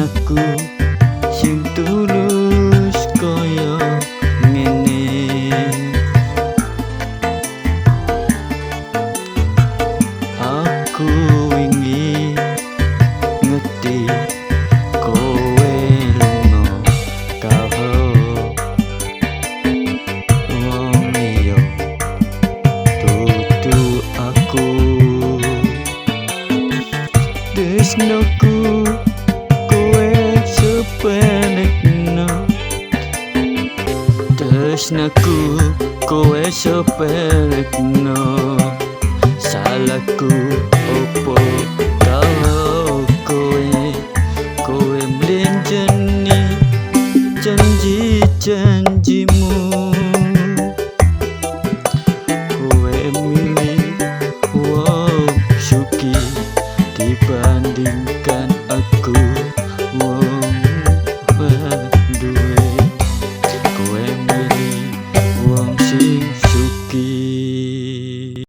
tresnaku sing tulus kaya ngene. Aku ingin ngerti kowe lunga karo wong liya, dudu aku. Tresnaku kowe sepelekno, tresnaku kowe sepelekno. Salahku opo karo kowe mlenjeni janji-janjimu. Kowe milih wong sugih dibandingkan aku.